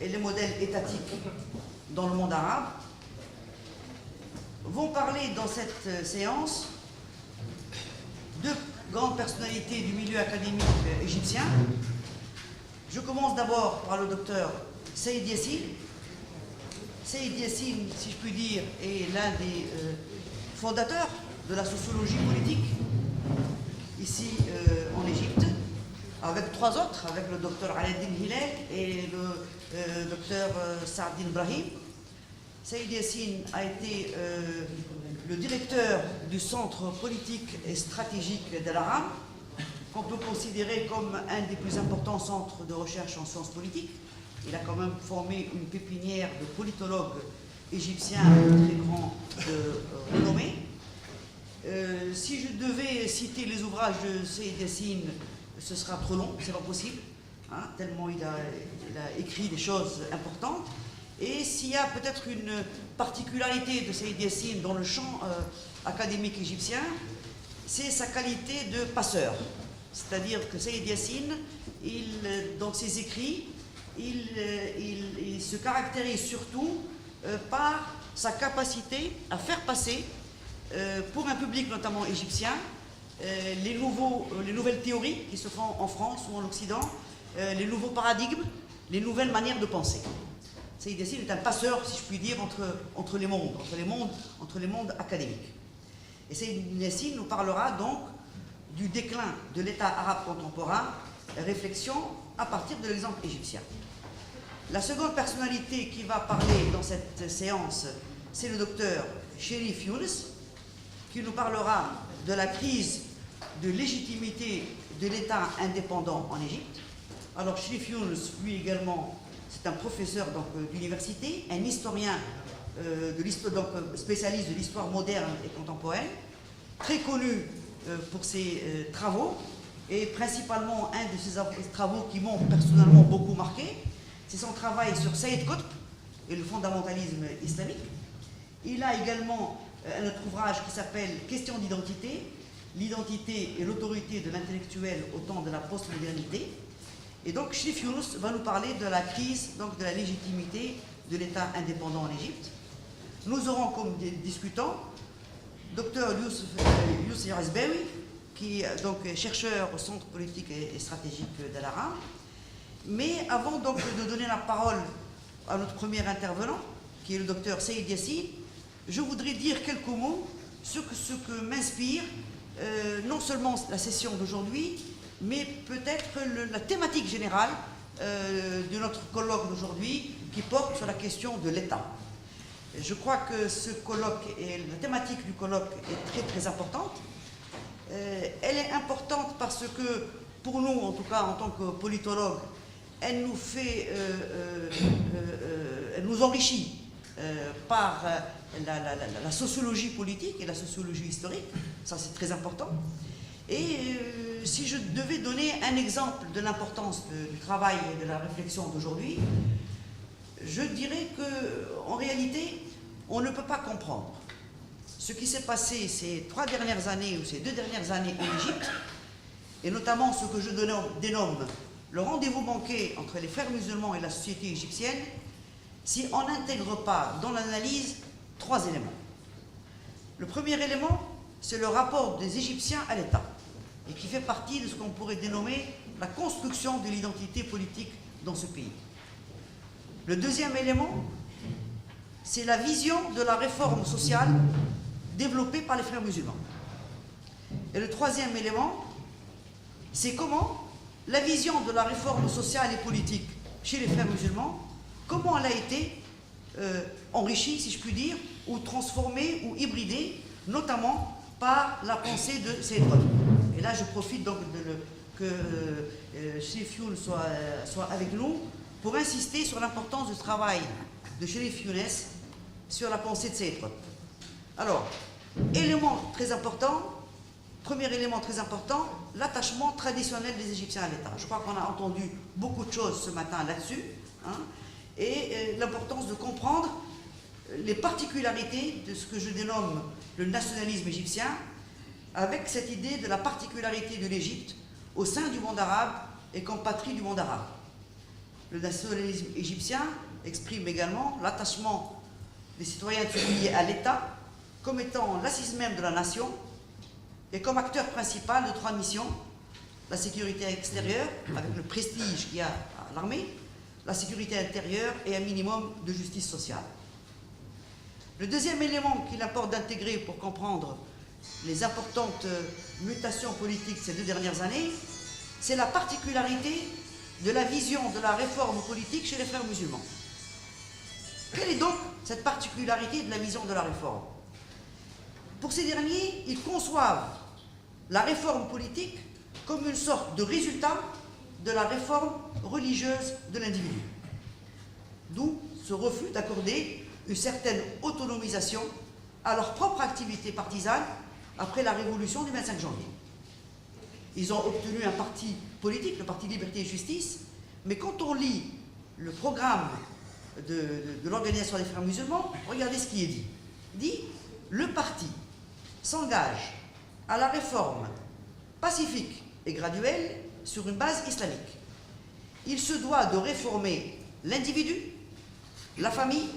et les modèles étatiques dans le monde arabe, vont parler dans cette séance de grandes personnalités du milieu académique égyptien. Je commence d'abord par le docteur Saïd Yassine. Saïd Yassine, si je puis dire, est l'un des fondateurs de la sociologie politique ici en Égypte, avec trois autres, avec le docteur Alaeddin Hilal et le docteur Saadine Brahim. Saïd Yassine a été le directeur du centre politique et stratégique d'Al Haram, qu'on peut considérer comme un des plus importants centres de recherche en sciences politiques. Il a quand même formé une pépinière de politologues égyptiens de très grande renommée. Si je devais citer les ouvrages de Saïd Yassine, ce sera trop long, c'est pas possible, hein, tellement il a écrit des choses importantes. Et s'il y a peut-être une particularité de Saïd Yassine dans le champ académique égyptien, c'est sa qualité de passeur. C'est-à-dire que Saïd Yassine, dans ses écrits, il se caractérise surtout par sa capacité à faire passer, pour un public notamment égyptien, les nouvelles théories qui se font en France ou en Occident, les nouveaux paradigmes, les nouvelles manières de penser. Saïd Yassine est un passeur, si je puis dire, entre les mondes académiques. Et Saïd Yassine nous parlera donc du déclin de l'État arabe contemporain, réflexion à partir de l'exemple égyptien. La seconde personnalité qui va parler dans cette séance, c'est le docteur Cherif Younes, qui nous parlera de la crise de légitimité de l'État indépendant en Égypte. Alors Cherif Younes, lui également, c'est un professeur d'université, un historien spécialiste de l'histoire moderne et contemporaine, très connu pour ses travaux, et principalement un de ses travaux qui m'ont personnellement beaucoup marqué, c'est son travail sur Saïd Qutb et le fondamentalisme islamique. Il a également un autre ouvrage qui s'appelle Question d'identité, l'identité et l'autorité de l'intellectuel au temps de la postmodernité. Et donc Cherif Younes va nous parler de la crise de la légitimité de l'État indépendant en Égypte. Nous aurons comme discutants Dr Youssef Yazbaoui, qui est donc chercheur au Centre politique et stratégique d'Al Haram. Mais avant donc de donner la parole à notre premier intervenant, qui est le docteur Saïd Yassine, je voudrais dire quelques mots sur ce que m'inspire non seulement la session d'aujourd'hui, mais peut-être la thématique générale de notre colloque d'aujourd'hui qui porte sur la question de l'État. Je crois que ce colloque et la thématique du colloque est très très importante. Elle est importante parce que pour nous, en tout cas en tant que politologues, elle nous enrichit par la sociologie politique et la sociologie historique. Ça c'est très important. Et si je devais donner un exemple de l'importance du travail et de la réflexion d'aujourd'hui, je dirais qu'en réalité, on ne peut pas comprendre ce qui s'est passé ces 3 dernières années ou ces 2 dernières années en Égypte, et notamment ce que je dénomme le rendez-vous manqué entre les frères musulmans et la société égyptienne, si on n'intègre pas dans l'analyse 3 éléments. Le premier élément, c'est le rapport des Égyptiens à l'État, et qui fait partie de ce qu'on pourrait dénommer la construction de l'identité politique dans ce pays. Le deuxième élément, c'est la vision de la réforme sociale développée par les frères musulmans. Et le troisième élément, c'est comment la vision de la réforme sociale et politique chez les frères musulmans, comment elle a été enrichie, si je puis dire, ou transformée ou hybridée, notamment par la pensée de Saïd Qutb. Et là, je profite donc que Cherif Younes soit avec nous pour insister sur l'importance du travail de Cherif Younes sur la pensée de Saïd Qutb. Alors, élément très important, premier élément très important, l'attachement traditionnel des Égyptiens à l'État. Je crois qu'on a entendu beaucoup de choses ce matin là-dessus, hein, et l'importance de comprendre les particularités de ce que je dénomme le nationalisme égyptien, avec cette idée de la particularité de l'Égypte au sein du monde arabe et comme patrie du monde arabe. le nationalisme égyptien exprime également l'attachement des citoyens de ce pays à l'État comme étant l'assise même de la nation et comme acteur principal de trois missions: la sécurité extérieure, avec le prestige qu'il y a à l'armée, la sécurité intérieure et un minimum de justice sociale. Le deuxième élément qu'il importe d'intégrer pour comprendre les importantes mutations politiques de ces 2 dernières années, c'est la particularité de la vision de la réforme politique chez les frères musulmans. Quelle est donc cette particularité de la vision de la réforme? Pour ces derniers, ils conçoivent la réforme politique comme une sorte de résultat de la réforme religieuse de l'individu. D'où ce refus d'accorder une certaine autonomisation à leur propre activité partisane après la révolution du 25 janvier. Ils ont obtenu un parti politique, le Parti Liberté et Justice, mais quand on lit le programme de l'Organisation des Frères musulmans, regardez ce qui est dit. Il dit « Le parti s'engage à la réforme pacifique et graduelle sur une base islamique. Il se doit de réformer l'individu, la famille,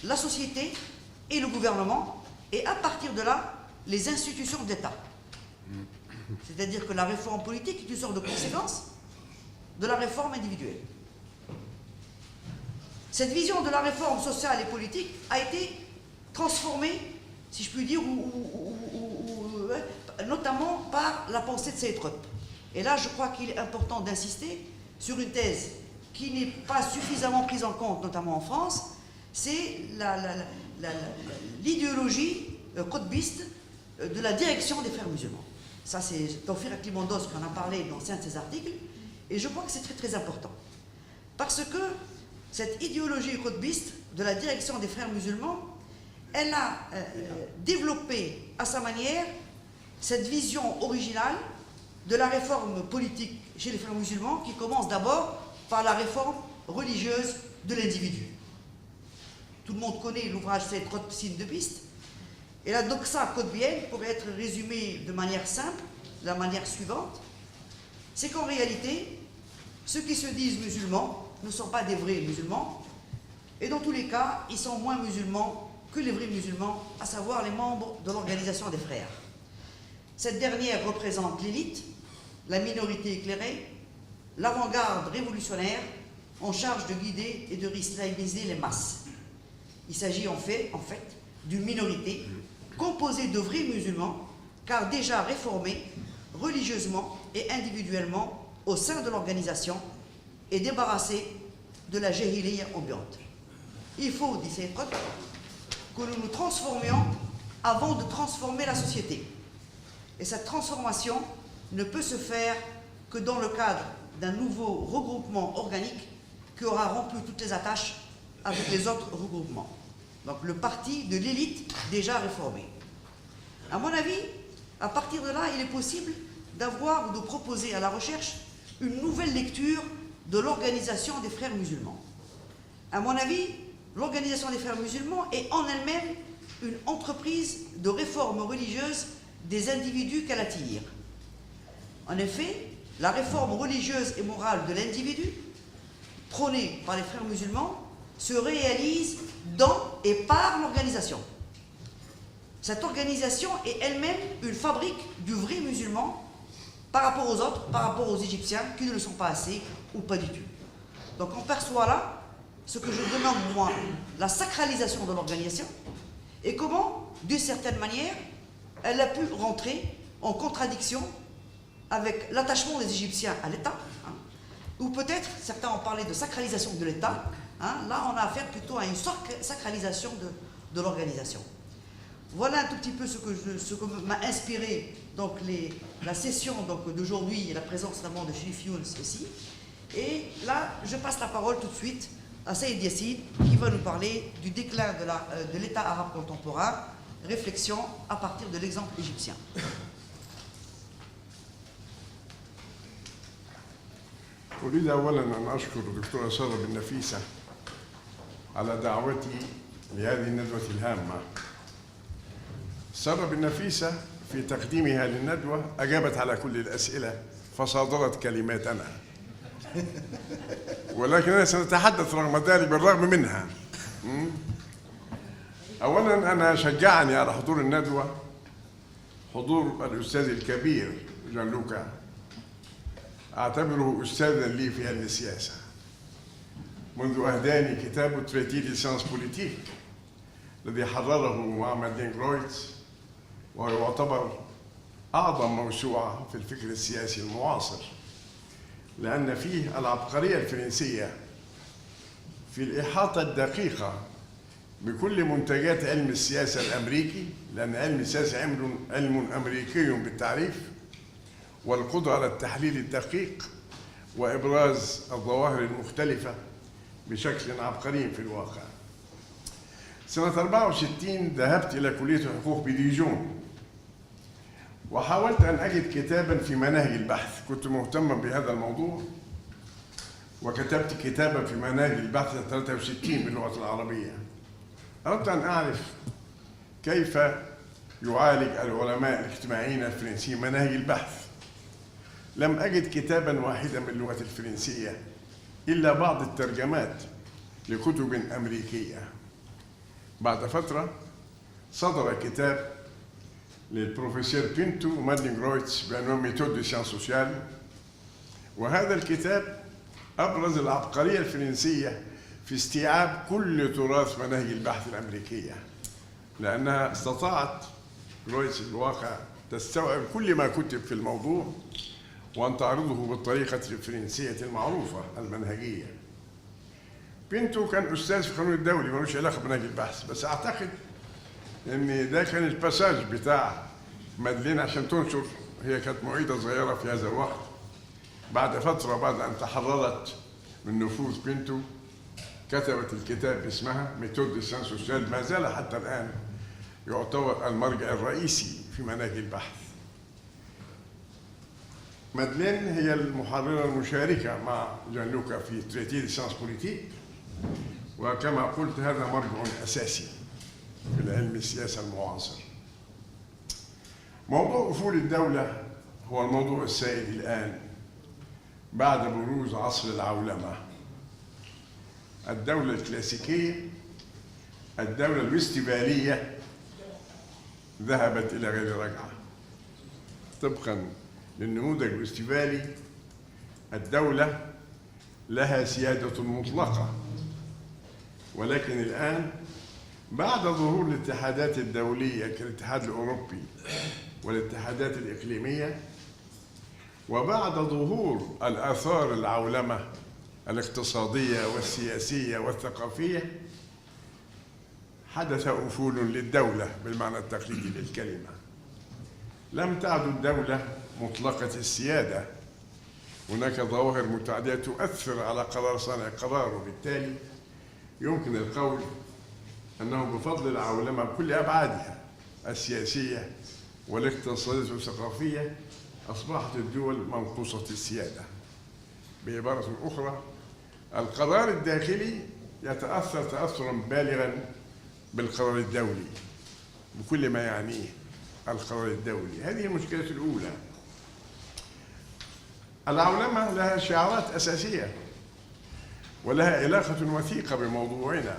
la société et le gouvernement, et à partir de là, les institutions d'État. » C'est-à-dire que la réforme politique est une sorte de conséquence de la réforme individuelle. Cette vision de la réforme sociale et politique a été transformée, si je puis dire, notamment par la pensée de Saïd Qutb. Et là, je crois qu'il est important d'insister sur une thèse qui n'est pas suffisamment prise en compte, notamment en France, c'est l'idéologie qutbiste de la direction des frères musulmans. Ça, c'est Tawfiq Aklimandos qui en a parlé dans certains de ses articles, et je crois que c'est très très important. Parce que cette idéologie qutbiste de la direction des frères musulmans, elle a développé à sa manière cette vision originale de la réforme politique chez les frères musulmans, qui commence d'abord par la réforme religieuse de l'individu. Tout le monde connaît l'ouvrage Saïd Qutb, Signe de piste, et la doxa qutbienne pourrait être résumée de manière simple, de la manière suivante: c'est qu'en réalité, ceux qui se disent musulmans ne sont pas des vrais musulmans, et dans tous les cas, ils sont moins musulmans que les vrais musulmans, à savoir les membres de l'Organisation des Frères. Cette dernière représente l'élite, la minorité éclairée, l'avant-garde révolutionnaire en charge de guider et de islamiser les masses. Il s'agit en fait d'une minorité composée de vrais musulmans, car déjà réformés religieusement et individuellement au sein de l'organisation et débarrassés de la jahiliya ambiante. Il faut, dit Saïd Qutb, que nous nous transformions avant de transformer la société. Et cette transformation ne peut se faire que dans le cadre d'un nouveau regroupement organique qui aura rompu toutes les attaches avec les autres regroupements. Donc le parti de l'élite déjà réformé. À mon avis, à partir de là, il est possible d'avoir ou de proposer à la recherche une nouvelle lecture de l'Organisation des Frères musulmans. À mon avis, l'Organisation des Frères musulmans est en elle-même une entreprise de réforme religieuse des individus qu'elle attire. En effet, la réforme religieuse et morale de l'individu, prônée par les frères musulmans, se réalise dans et par l'organisation. Cette organisation est elle-même une fabrique du vrai musulman par rapport aux autres, par rapport aux Égyptiens qui ne le sont pas assez ou pas du tout. Donc on perçoit là ce que je demande moi, la sacralisation de l'organisation, et comment, d'une certaine manière, elle a pu rentrer en contradiction avec l'attachement des Égyptiens à l'État, ou peut-être, certains ont parlé de sacralisation de l'État, là on a affaire plutôt à une sacralisation de l'organisation. Voilà un tout petit peu ce que m'a inspiré donc la session d'aujourd'hui et la présence notamment de Chérif Younes ici. Et là, je passe la parole tout de suite à Saïd Yassine qui va nous parler du déclin de l'État arabe contemporain, réflexion à partir de l'exemple égyptien. أريد أولا أن أشكر الدكتورة سارة بن نفيسة على دعوتي لهذه الندوة الهامة. سارة بن نفيسة في تقديمها للندوة أجابت على كل الأسئلة فصادرت كلمات أنا. ولكننا سنتحدث رغم ذلك بالرغم منها. أولا أنا شجعني على حضور الندوة حضور الأستاذ الكبير جان لوكا، أعتبره أستاذا لي في علم السياسة منذ أهداني كتاب تريتي دي سيانس بوليتيك الذي حرره مع مادلين جرويتس، وهو يعتبر أعظم موسوعة في الفكر السياسي المعاصر، لأن فيه العبقرية الفرنسية في الإحاطة الدقيقة بكل منتجات علم السياسة الأمريكي، لأن علم السياسة علم أمريكي بالتعريف، والقدرة على التحليل الدقيق وإبراز الظواهر المختلفة بشكل عبقري في الواقع. سنة 64 ذهبت إلى كلية الحقوق بديجون، وحاولت أن أجد كتابا في مناهج البحث، كنت مهتما بهذا الموضوع، وكتبت كتابا في مناهج البحث 63 باللغة العربية. أردت أن أعرف كيف يعالج العلماء الاجتماعيين الفرنسيين مناهج البحث. لم أجد كتابا واحدا باللغة الفرنسية إلا بعض الترجمات لكتب أمريكية. بعد فترة صدر كتاب للبروفيسور بينتو ومادلين جرويتس بعنوان ميثود دي سيانس سوسيال، وهذا الكتاب أبرز العبقرية الفرنسية في استيعاب كل تراث مناهج البحث الأمريكية، لأنها استطاعت جرويتس الواقع تستوعب كل ما كتب في الموضوع وأن تعرضه بالطريقة الفرنسية المعروفة المنهجية. بينتو كان أستاذ في القانون الدولي ملوش علاقة بمنهج البحث، بس أعتقد إن ده كان الباساج بتاع مادلين عشان تنشر. هي كانت معيدة صغيرة في هذا الوقت. بعد فترة بعد أن تحررت من نفوذ بينتو كتبت الكتاب اسمها ميثود دي سيانس سوسيال، ما زال حتى الآن يعتبر المرجع الرئيسي في مناهج البحث. مادلين هي المحررة المشاركة مع جان لوكا في تريتي دي سيانس بوليتيك، وكما قلت هذا مرجع أساسي في العلم السياسي المعاصر. موضوع أفول الدولة هو الموضوع السائد الآن بعد بروز عصر العولمة. الدولة الكلاسيكية، الدولة الوستفالية ذهبت إلى غير رجعة. طبقاً للنموذج الوستفالي الدولة لها سيادة مطلقة، ولكن الآن بعد ظهور الاتحادات الدولية كالاتحاد الأوروبي والاتحادات الإقليمية، وبعد ظهور الآثار العولمة الاقتصادية والسياسية والثقافية، حدث أفول للدولة بالمعنى التقليدي للكلمة. لم تعد الدولة مطلقة السيادة، هناك ظواهر متعددة تؤثر على قرار صانع القرار، وبالتالي يمكن القول أنه بفضل العولمة بكل أبعادها السياسية والاقتصادية والثقافية أصبحت الدول منقوصة السيادة. بعبارة أخرى، القرار الداخلي يتأثر تأثرا بالغا بالقرار الدولي بكل ما يعنيه القرار الدولي. هذه المشكلة الأولى. العولمة لها شعارات أساسية ولها علاقة وثيقة بموضوعنا.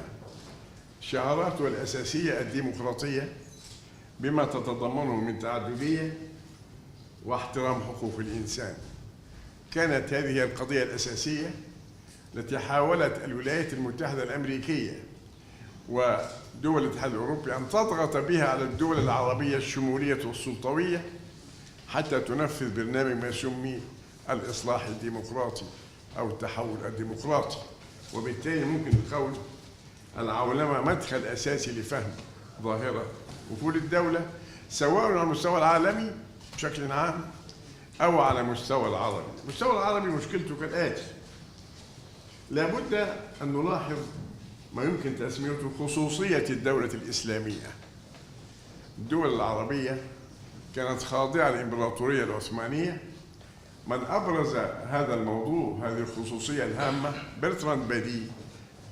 شعاراتها الأساسية الديمقراطية بما تتضمنه من تعددية واحترام حقوق الإنسان. كانت هذه القضية الأساسية التي حاولت الولايات المتحدة الأمريكية ودول الاتحاد الأوروبي أن تضغط بها على الدول العربية الشمولية والسلطوية حتى تنفذ برنامج ما يسمى الإصلاح الديمقراطي أو التحول الديمقراطي. وبالتالي ممكن القول العولمة مدخل أساسي لفهم ظاهرة أفول الدولة، سواء على المستوى العالمي بشكل عام أو على مستوى العربي. المستوى العربي مشكلته كالآتي: لابد أن نلاحظ ما يمكن تسميته خصوصية الدولة الإسلامية. الدول العربية كانت خاضعة للإمبراطورية العثمانية. من أبرز هذا الموضوع، هذه الخصوصية الهامة، برتراند بادي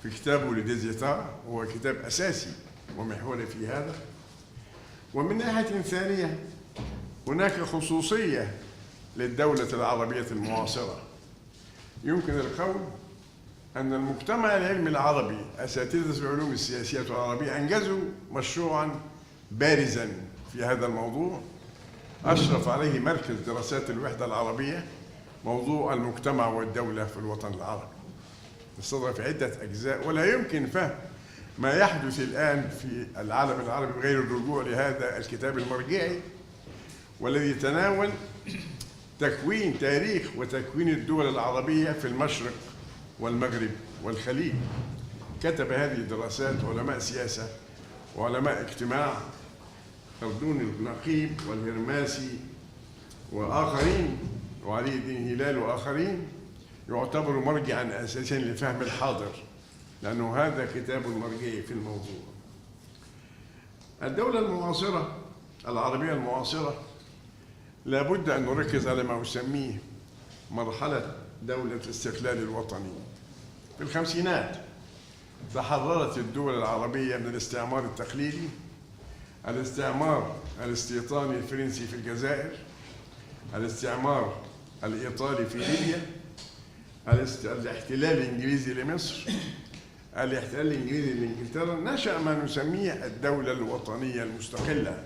في كتابه لديزيتار، وهو كتاب أساسي ومحوري في هذا. ومن ناحية ثانية هناك خصوصية للدولة العربية المعاصرة، يمكن القول أن المجتمع العلمي العربي أساتذة العلوم السياسية والعربية أنجزوا مشروعا بارزا في هذا الموضوع أشرف عليه مركز دراسات الوحدة العربية، موضوع المجتمع والدولة في الوطن العربي. استضاف في عدة أجزاء، ولا يمكن فهم ما يحدث الآن في العالم العربي بغير الرجوع لهذا الكتاب المرجعي، والذي يتناول تكوين تاريخ وتكوين الدول العربية في المشرق والمغرب والخليج. كتب هذه الدراسات علماء سياسة وعلماء اجتماع، خلدون النقيب والهرماسي وآخرين، وعلي الدين هلال وآخرين، يعتبر مرجعا أساسيا لفهم الحاضر، لأنه هذا كتاب مرجعي في الموضوع. الدولة المعاصرة العربية المعاصرة لابد أن نركز على ما أسميه مرحلة دولة الاستقلال الوطني. في الخمسينات تحررت الدول العربية من الاستعمار التقليدي، الاستعمار الاستيطاني الفرنسي في الجزائر، الاستعمار الإيطالي في ليبيا، الاحتلال الإنجليزي لمصر، الاحتلال الإنجليزي لإنجلترا. نشأ ما نسميه الدولة الوطنية المستقلة.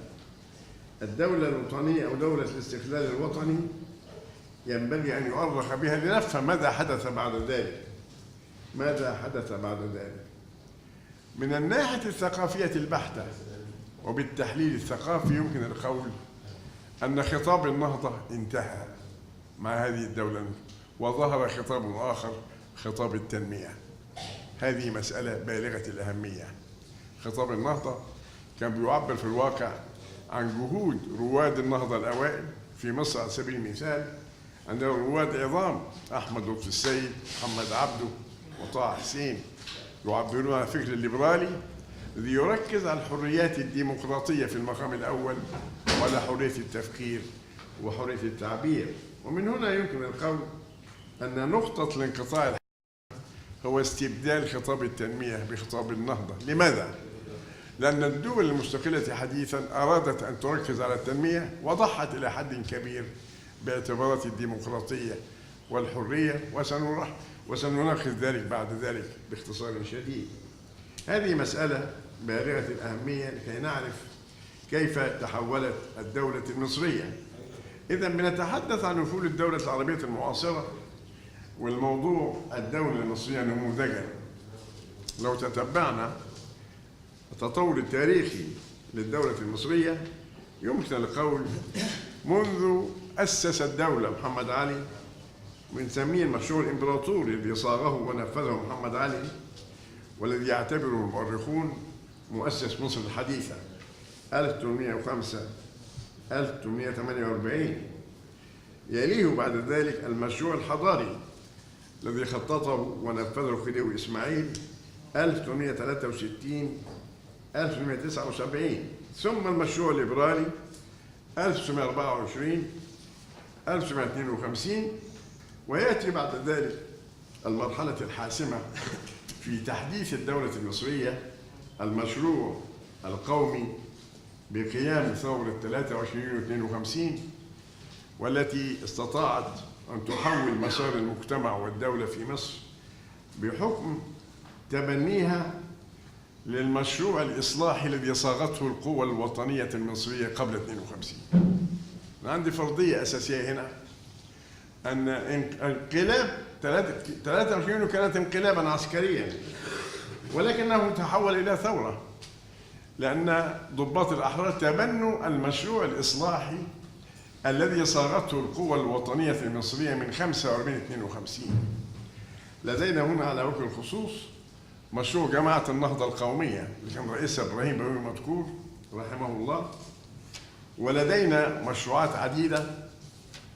الدولة الوطنية أو دولة الاستقلال الوطني ينبغي أن يؤرخ بها لنفهم ماذا حدث بعد ذلك. ماذا حدث بعد ذلك؟ من الناحية الثقافية البحتة وبالتحليل الثقافي يمكن القول أن خطاب النهضة انتهى مع هذه الدولة، وظهر خطاب آخر، خطاب التنمية. هذه مسألة بالغة الأهمية. خطاب النهضة كان بيعبر في الواقع عن جهود رواد النهضة الأوائل في مصر. على سبيل المثال عندنا رواد عظام، أحمد لطفي السيد، محمد عبده، وطه حسين، يعبرون عن الفكر الليبرالي الذي يركز على الحريات الديمقراطية في المقام الأول، وعلى حرية التفكير وحرية التعبير. ومن هنا يمكن القول أن نقطة الانقطاع هو استبدال خطاب التنمية بخطاب النهضة. لماذا؟ لأن الدول المستقلة حديثا أرادت أن تركز على التنمية وضحت إلى حد كبير باعتبارات الديمقراطية والحرية، وسنناقش ذلك بعد ذلك باختصار شديد. هذه مسألة بالغة الأهمية لكي نعرف كيف تحولت الدولة المصرية. إذا بنتحدث عن نفوذ الدولة العربية المعاصرة، والموضوع الدولة المصرية نموذجا. لو تتبعنا التطور التاريخي للدولة المصرية يمكن القول منذ أسس الدولة محمد علي، بنسميه المشروع الإمبراطوري الذي صاغه ونفذه محمد علي، والذي يعتبره المؤرخون مؤسس مصر الحديثة 1805 1848. يليه بعد ذلك المشروع الحضاري الذي خططه ونفذه خديوي إسماعيل 1863 1879، ثم المشروع الليبرالي 1924 1952، ويأتي بعد ذلك المرحلة الحاسمة في تحديث الدولة المصرية، المشروع القومي بقيام ثورة 23 و52، والتي استطاعت أن تحول مسار المجتمع والدولة في مصر بحكم تبنيها للمشروع الإصلاحي الذي صاغته القوى الوطنية المصرية قبل 52. أنا عندي فرضية أساسية هنا، أن انقلاب 23 كانت انقلابا عسكريا، ولكنه تحول إلى ثورة، لأن ضباط الأحرار تبنوا المشروع الإصلاحي الذي صاغته القوى الوطنية المصرية من 45 52. لدينا هنا على وجه الخصوص مشروع جماعة النهضة القومية اللي كان رئيسها إبراهيم بيومي مذكور رحمه الله، ولدينا مشروعات عديدة.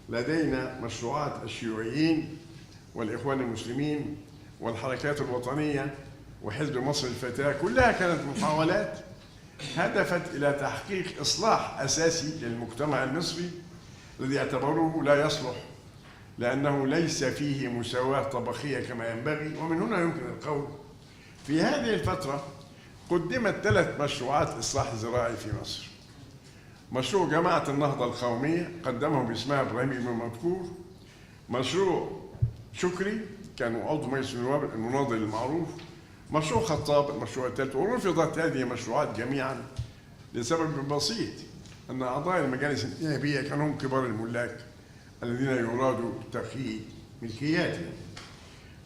لدينا مشروعات الشيوعيين والإخوان المسلمين والحركات الوطنية وحزب مصر الفتاة، كلها كانت محاولات هدفت إلى تحقيق إصلاح أساسي للمجتمع المصري الذي اعتبروه لا يصلح، لأنه ليس فيه مساواة طبقية كما ينبغي. ومن هنا يمكن القول في هذه الفترة قدمت 3 مشروعات إصلاح زراعي في مصر. مشروع جماعة النهضة القومية قدمه باسمها إبراهيم بن مذكور، مشروع شكري كان عضو مجلس النواب المناضل المعروف، مشروع خطاب المشروع الثالث، ورفضت هذه المشروعات جميعا لسبب بسيط، أن أعضاء المجالس النيابية كانوا هم كبار الملاك الذين يراد تقييد ملكياتهم.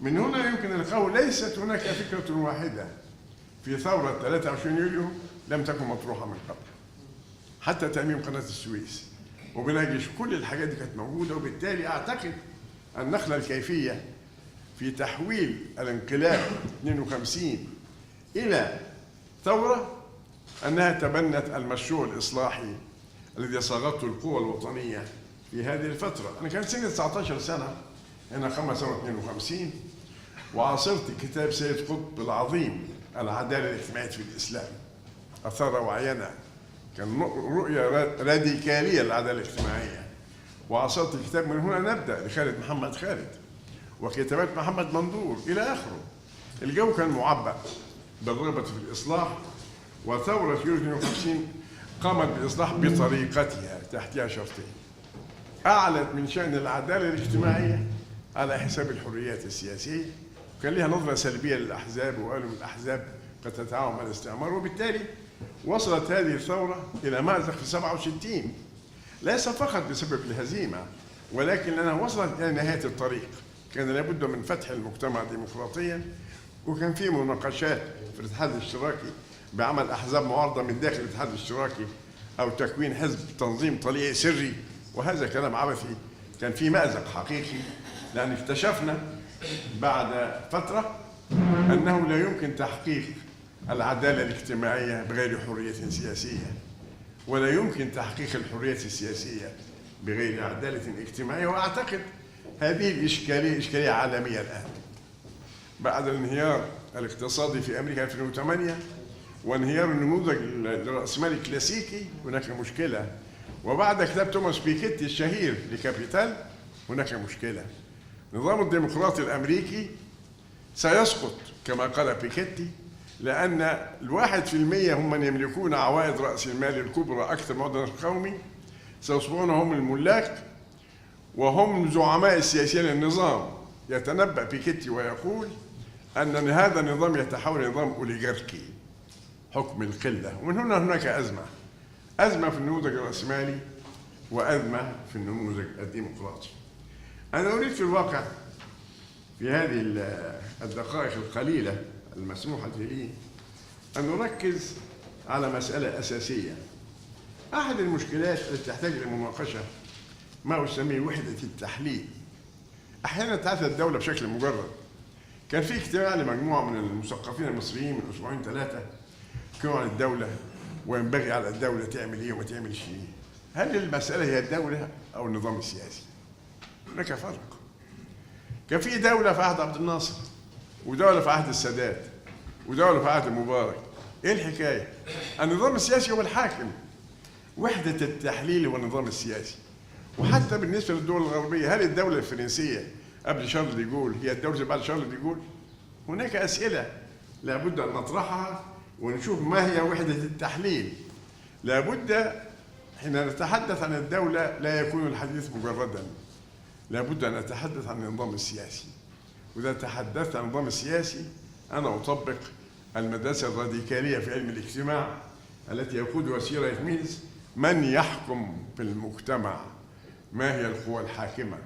من هنا يمكن القول ليست هناك فكرة واحدة في ثورة 23 يوليو لم تكن مطروحة من قبل، حتى تأميم قناة السويس وبناجش، كل الحاجات دي كانت موجودة. وبالتالي أعتقد أن نخلى الكيفية في تحويل الانقلاب 52 إلى ثورة أنها تبنت المشروع الإصلاحي الذي صاغته القوى الوطنية في هذه الفترة. أنا كان سني 19 سنة هنا قام ثورة 52، وعاصرت كتاب سيد قطب العظيم العدالة الاجتماعية في الإسلام، أثار وعينا، كان رؤية راديكالية للعدالة الاجتماعية. وعاصرت الكتاب من هنا نبدأ لخالد محمد خالد وكتابات محمد منظور إلى آخره. الجو كان معبأ بالرغبة في الإصلاح، وثورة يوليو 52 قامت بالإصلاح بطريقتها تحتها شرطين: أعلت من شأن العدالة الاجتماعية على حساب الحريات السياسية، وكان لها نظرة سلبية للأحزاب، وقالوا الأحزاب قد تتعاون مع الاستعمار. وبالتالي وصلت هذه الثورة إلى مأزق في 67، ليس فقط بسبب الهزيمة، ولكن لأنها وصلت إلى نهاية الطريق. كان لابد من فتح المجتمع ديمقراطيا، وكان في مناقشات في الاتحاد الاشتراكي بعمل أحزاب معارضة من داخل الاتحاد الاشتراكي أو تكوين حزب تنظيم طليعي سري، وهذا كلام عبثي. كان في مأزق حقيقي، لأن اكتشفنا بعد فترة أنه لا يمكن تحقيق العدالة الاجتماعية بغير حرية سياسية، ولا يمكن تحقيق الحرية السياسية بغير عدالة اجتماعية. وأعتقد هذه الإشكالية إشكالية عالمية الآن بعد الانهيار الاقتصادي في أمريكا 2008 وانهيار النموذج الرأسمالي الكلاسيكي، هناك مشكلة. وبعد كتاب توماس بيكيتي الشهير لكابيتال هناك مشكلة. النظام الديمقراطي الأمريكي سيسقط كما قال بيكيتي، لأن 1% هم من يملكون عوائد رأس المال الكبرى أكثر من الوطن القومي، سيصبحون هم الملاك وهم زعماء السياسيين للنظام. يتنبأ بيكيتي ويقول أن هذا النظام يتحول إلى نظام أوليغاركي، حكم القلة. ومن هنا هناك أزمة في النموذج الرأسمالي وأزمة في النموذج الديمقراطي. أنا أريد في الواقع في هذه الدقائق القليلة المسموحة لي أن نركز على مسألة أساسية. أحد المشكلات التي تحتاج إلى مناقشة ما يسميه وحدة التحليل. أحيانا تتحدث الدولة بشكل مجرد. كان في اجتماع لمجموعة من المثقفين المصريين من أسبوعين 3 كانوا عن الدولة وينبغي على الدولة تعمل إيه وما تعملش إيه. هل المسألة هي الدولة أو النظام السياسي؟ هناك فرق. كان في دولة في عهد عبد الناصر، ودولة في عهد السادات، ودولة في عهد مبارك. إيه الحكاية؟ النظام السياسي هو الحاكم. وحدة التحليل هو النظام السياسي. وحتى بالنسبة للدول الغربية، هل الدولة الفرنسية قبل شارل دي جول هي الدولة اللي بعد شارل دي جول؟ هناك أسئلة لابد أن نطرحها ونشوف ما هي وحدة التحليل. لابد حين نتحدث عن الدولة لا يكون الحديث مجردا، لابد أن نتحدث عن النظام السياسي. وإذا تحدثت عن النظام السياسي أنا أطبق المدرسة الراديكالية في علم الاجتماع التي يقودها سيرة ميلز: من يحكم في المجتمع؟ ما هي القوى الحاكمة؟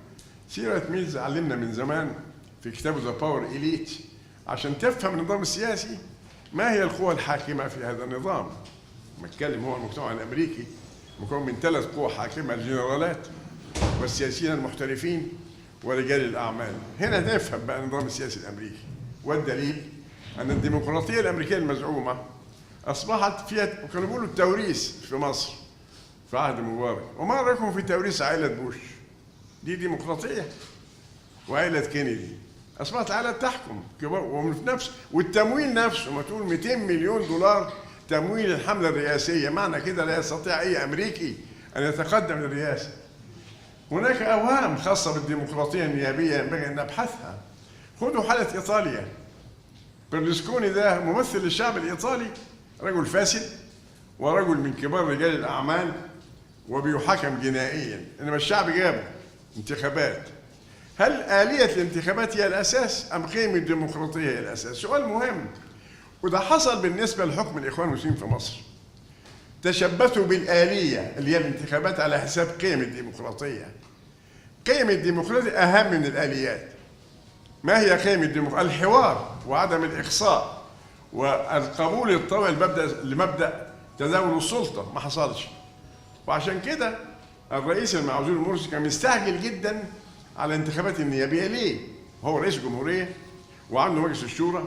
سيرة ميلز علمنا من زمان في كتابه ذا باور إليت عشان تفهم النظام السياسي ما هي القوى الحاكمة في هذا النظام. نتكلم هو المجتمع الأمريكي مكون من 3 قوى حاكمة: الجنرالات والسياسيين المحترفين ورجال الأعمال. هنا نفهم بقى النظام السياسي الأمريكي. والدليل أن الديمقراطية الأمريكية المزعومة أصبحت فيها، وكانوا بيقولوا التوريث في مصر في عهد مبارك. وما رأيكم في توريث عائلة بوش؟ دي ديمقراطية. وعائلة كينيدي أصبحت عائلة تحكم ومن نفس، والتمويل نفسه ما تقول 200 مليون دولار تمويل الحملة الرئاسية، معنى كده لا يستطيع أي أمريكي أن يتقدم للرئاسة. هناك أوهام خاصة بالديمقراطية النيابية ينبغي أن نبحثها. خذوا حالة إيطاليا. برلسكوني ده ممثل للشعب الإيطالي، رجل فاسد ورجل من كبار رجال الأعمال وبيحاكم جنائيا، إنما الشعب جابه انتخابات. هل آلية الانتخابات هي الأساس أم قيم الديمقراطية هي الأساس؟ سؤال مهم. وده حصل بالنسبة لحكم الإخوان المسلمين في مصر. تشبثوا بالآلية اللي هي الانتخابات على حساب قيم الديمقراطية. قيم الديمقراطية أهم من الآليات. ما هي قيم الديمقراطية؟ الحوار وعدم الإقصاء والقبول الطوعي لمبدأ تداول السلطة. ما حصلش. وعشان كده الرئيس المعزول مرسي كان مستعجل جدا على الانتخابات النيابية. ليه؟ هو رئيس الجمهورية وعنده مجلس الشورى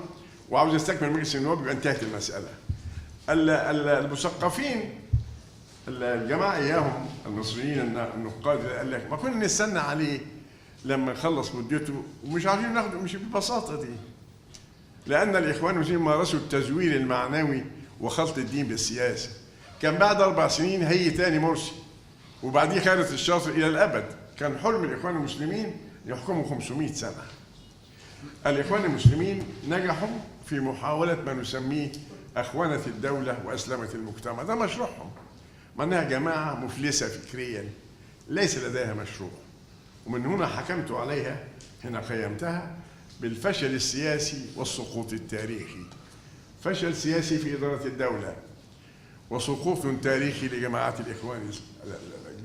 وعاوز يستكمل مجلس النواب يبقى انتهت المسألة. المثقفين الجماعة إياهم المصريين النقاد قال لك ما كنا نستنى عليه لما يخلص مدته، ومش عارفين ناخده. مش بالبساطة دي، لأن الإخوان المسلمين مارسوا التزوير المعنوي وخلط الدين بالسياسة. كان بعد 4 سنين هي تاني مرسي وبعديه خالد الشاطر إلى الأبد. كان حلم الإخوان المسلمين يحكموا 500 سنة. الإخوان المسلمين نجحوا في محاولة ما نسميه أخونة الدولة وأسلمة المجتمع. ده مشروعهم، مع أنها جماعة مفلسة فكريا ليس لديها مشروع، ومن هنا حكمت عليها هنا قيمتها بالفشل السياسي والسقوط التاريخي. فشل سياسي في إدارة الدولة، وسقوط تاريخي لجماعات الإخوان،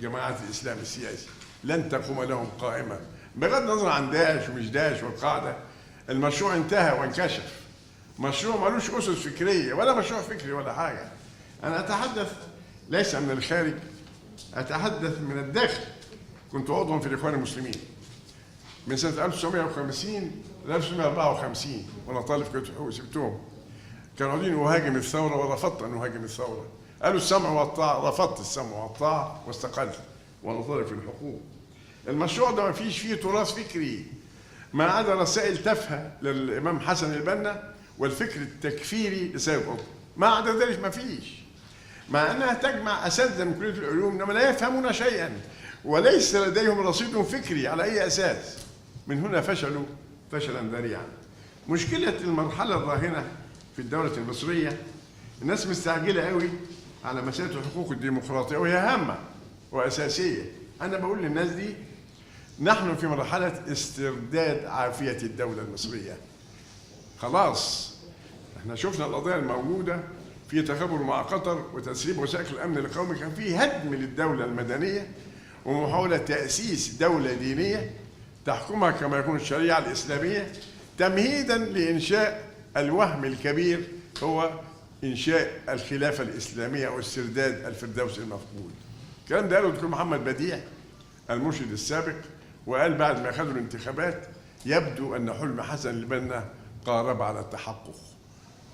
جماعات الإسلام السياسي لن تقوم لهم قائمة. بغض النظر عن داعش ومش داعش والقاعدة، المشروع انتهى وانكشف. مشروع ملوش أسس فكرية ولا مشروع فكري ولا حاجة. أنا أتحدث ليس من الخارج، أتحدث من الداخل. كنت عضوا في الإخوان المسلمين من سنة 1950 ل 1954 وأنا طالب في كلية الحقوق. سبتهم، كانوا عايزين أهاجم الثورة ورفضت أن أهاجم الثورة. قالوا السمع والطاعة، رفضت السمع والطاعة واستقلت وأنا طالب في الحقوق. المشروع ده ما فيش فيه تراث فكري ما عدا رسائل تافهة للإمام حسن البنا والفكر التكفيري لسيد قطب. ما عدا ذلك ما فيش، مع أنها تجمع أساتذة من كلية العلوم إنما لا يفهمون شيئا وليس لديهم رصيد فكري على أي أساس. من هنا فشلوا فشلا ذريعا. مشكلة المرحلة الراهنة في الدولة المصرية، الناس مستعجلة قوي على مسألة الحقوق الديمقراطية وهي هامة وأساسية. أنا بقول للناس دي نحن في مرحلة استرداد عافية الدولة المصرية. خلاص احنا شفنا القضايا الموجودة في تخابر مع قطر وتسريب وسائل الأمن القومي. كان فيه هدم للدولة المدنية ومحاولة تأسيس دولة دينية تحكمها كما يكون الشريعة الإسلامية، تمهيدا لإنشاء الوهم الكبير هو إنشاء الخلافة الإسلامية أو استرداد الفردوس المفقود. الكلام ده قاله الدكتور محمد بديع المرشد السابق، وقال بعد ما أخذوا الانتخابات يبدو أن حلم حسن البنا قارب على التحقق.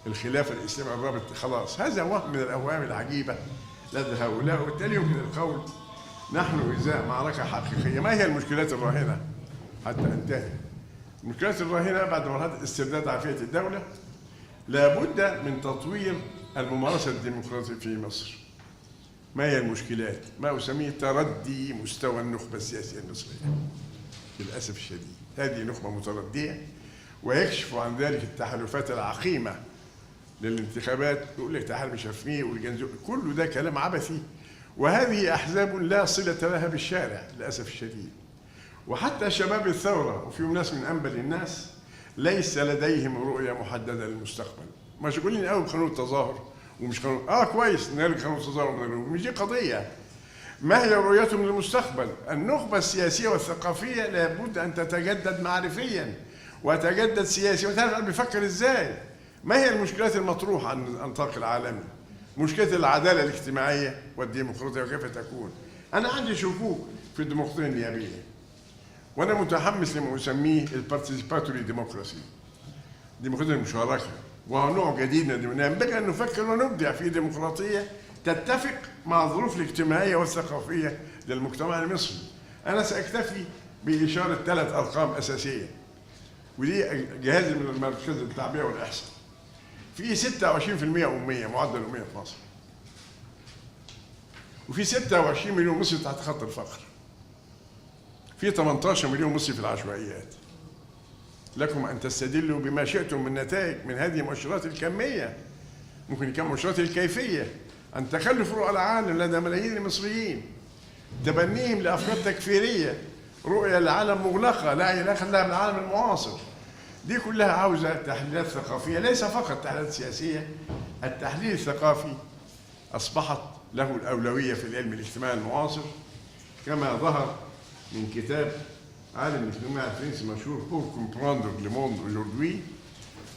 الخلافة الإسلامية قربت خلاص. هذا وهم من الأوهام العجيبة لدى هؤلاء، وبالتالي يمكن القول نحن إزاء معركة حقيقية. ما هي المشكلات الراهنة حتى انتهي؟ المشكلات الراهنة بعد مرحلة استرداد عافية الدولة لابد من تطوير الممارسة الديمقراطية في مصر. ما هي المشكلات؟ ما أسميه تردي مستوى النخبة السياسية المصرية. للأسف الشديد هذه نخبة متردية، ويكشف عن ذلك التحالفات العقيمة للانتخابات. يقول لك تحالف مش عارف ايه والجنزو، كله ده كلام عبثي. وهذه أحزاب لا صلة لها بالشارع للأسف الشديد. وحتى شباب الثورة وفيهم ناس من أنبل الناس ليس لديهم رؤية محددة للمستقبل. مشغولين قوي بقانون التظاهر ومش قانون كويس نلغي قانون التظاهر، مش دي قضية. ما هي رؤيتهم للمستقبل؟ النخبة السياسية والثقافية لابد أن تتجدد معرفيا وتتجدد سياسيا وتعرف بيفكر ازاي. ما هي المشكلات المطروحة عن النطاق العالمي؟ مشكلة العدالة الاجتماعية والديمقراطية وكيف تكون؟ أنا عندي شكوك في الديمقراطية النيابية، وأنا متحمس لما أسميه البارتيسيباتوري ديموكراسي، ديمقراطية المشاركة، وهو نوع جديد من ينبغي أن نفكر ونبدع في ديمقراطية تتفق مع الظروف الاجتماعية والثقافية للمجتمع المصري. أنا سأكتفي بإشارة 3 أرقام أساسية، ودي جهاز من المركز التعبئة والإحصاء. في 26% أمية، معدل الأمية في مصر. وفي 26 مليون مصري تحت خط الفقر. في 18 مليون مصري في العشوائيات. لكم أن تستدلوا بما شئتم من نتائج من هذه المؤشرات الكمية، ممكن يكون مؤشرات الكيفية، عن تخلف رؤى العالم لدى ملايين المصريين، تبنيهم لأفكار تكفيرية رؤية العالم مغلقة لا علاقة لها بالعالم المعاصر. دي كلها عاوزة تحليلات ثقافية، ليس فقط تحليلات سياسية. التحليل الثقافي أصبحت له الأولوية في العلم الاجتماعي المعاصر، كما ظهر من كتاب عالم الاجتماع الفرنسي مشهور بور كومبراندر لو موند أوجوردوي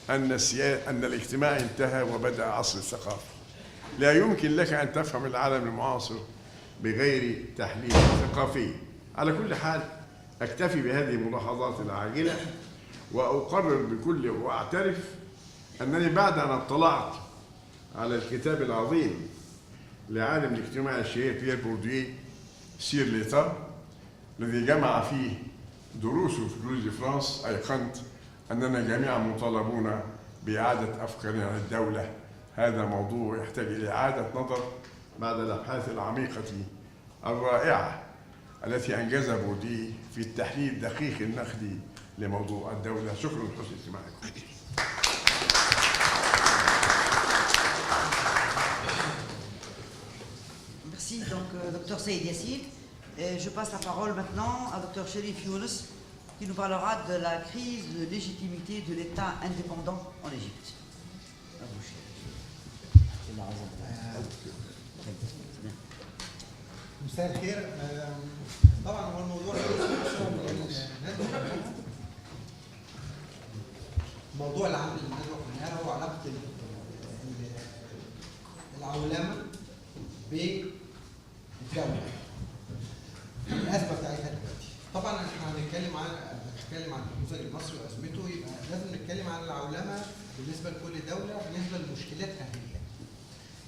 أن الاجتماع انتهى وبدأ عصر الثقافة. لا يمكن لك أن تفهم العالم المعاصر بغير تحليل ثقافي. على كل حال أكتفي بهذه الملاحظات العاجلة، وأقرر بكل وأعترف أنني بعد أن اطلعت على الكتاب العظيم لعالم الاجتماع الشهير بيير بوردييه سير ليتا الذي جمع فيه دروسه في كوليج دي فرانس، أيقنت أننا جميعا مطالبون بإعادة أفكارنا عن الدولة. هذا موضوع يحتاج إلى إعادة نظر بعد الأبحاث العميقة الرائعة التي أنجزها بوردييه في التحليل الدقيق النقدي لموضوع الدولة. شكرا لحسن استماعكم. Merci, donc, docteur Saïd Yassine. Et je passe la parole maintenant à docteur Cherif Younes, qui nous parlera de la crise de légitimité de l'État indépendant en Égypte. مساء الخير. طبعا هو الموضوع موضوع العمل الندوة كلها هو علاقة العولمة بالدولة، الأزمة بتاعتها دلوقتي. طبعا احنا هنتكلم عن النموذج المصري وأزمته، يبقى لازم نتكلم عن العولمة بالنسبة لكل دولة بالنسبة لمشكلاتها هي.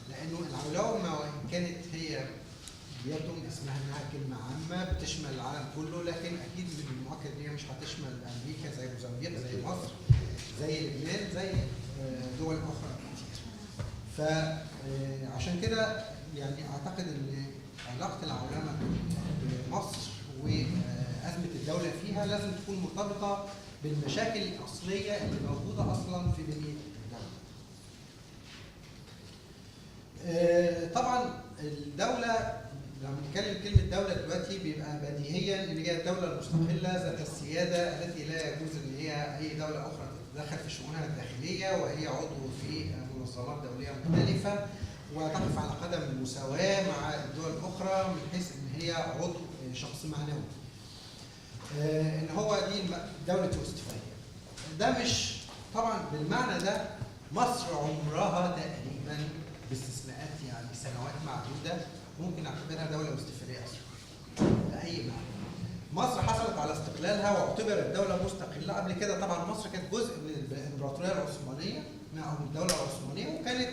لأنه العولمة وإن كانت هي بيتم اسمها انها كلمه عامه بتشمل العالم كله، لكن اكيد من المؤكد ان هي مش هتشمل امريكا زي موزمبيق زي مصر زي لبنان زي دول اخرى كتير. فعشان كده يعني اعتقد ان علاقه العولمه بمصر وازمه الدوله فيها لازم تكون مرتبطه بالمشاكل الاصليه اللي موجوده اصلا في بنيه الدوله. طبعا الدوله لما بنتكلم كلمة دولة دلوقتي بيبقى بديهيا ان هي الدولة المستقلة ذات السيادة التي لا يجوز ان هي اي دولة اخرى تتدخل في شؤونها الداخلية، وهي عضو في منظمات دولية مختلفة وتقف على قدم المساواة مع الدول الاخرى من حيث ان هي عضو شخص معنوي. ان هو دي دولة وستفاليا. ده مش طبعا بالمعنى ده مصر عمرها تقريبا باستثناءات يعني سنوات معدودة ممكن نعتبرها دولة وستفالية أصلا بأي معنى. مصر حصلت على استقلالها واعتبرت دولة مستقلة. قبل كده طبعا مصر كانت جزء من الإمبراطورية العثمانية أو من الدولة العثمانية، وكانت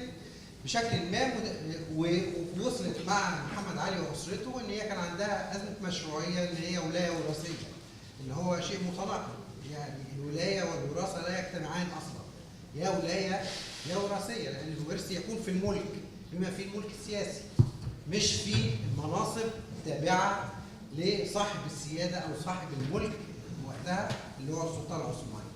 بشكل ما ووصلت مع محمد علي وأسرته إن هي كان عندها أزمة مشروعية إن هي ولاية وراثية، اللي هو شيء متناقض. يعني الولاية والوراثة لا يجتمعان أصلا، يا ولاية يا وراثية، لأن الورث يكون في الملك بما فيه الملك السياسي، مش في المناصب التابعة لصاحب السيادة أو صاحب الملك وقتها اللي هو السلطان العثماني.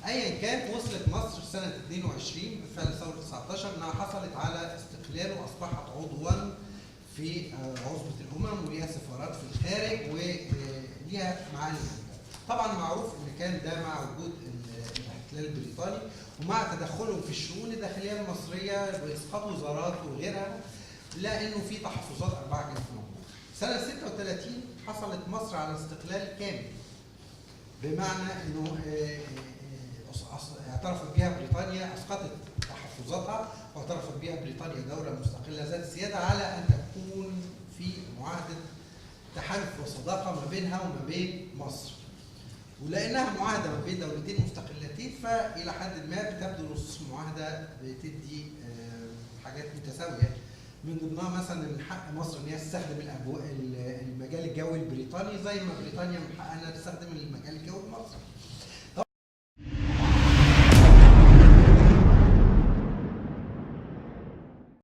أيا كان وصلت مصر سنة 22 بفعل ثورة 19 إنها حصلت على استقلال وأصبحت عضوا في عصبة الأمم وليها سفارات في الخارج وليها معالم. طبعا معروف إن كان ده مع وجود الاحتلال البريطاني ومع تدخلهم في الشؤون الداخلية المصرية وإسقاط وزارات وغيرها، لأنه في تحفظات 4 كانت موجودة. سنة 36 حصلت مصر على استقلال كامل، بمعنى إنه اعترفت بها بريطانيا، أسقطت تحفظاتها واعترفت بها بريطانيا دولة مستقلة ذات السيادة على أن تكون في معاهدة تحالف وصداقة ما بينها وما بين مصر. ولأنها معاهدة ما بين دولتين مستقلتين فإلى حد ما بتبدو نصوص المعاهدة بتدي حاجات متساوية، من ضمنها مثلا من حق مصر ان هي تستخدم المجال الجوي البريطاني زي ما بريطانيا من حقها انها تستخدم المجال الجوي في مصر.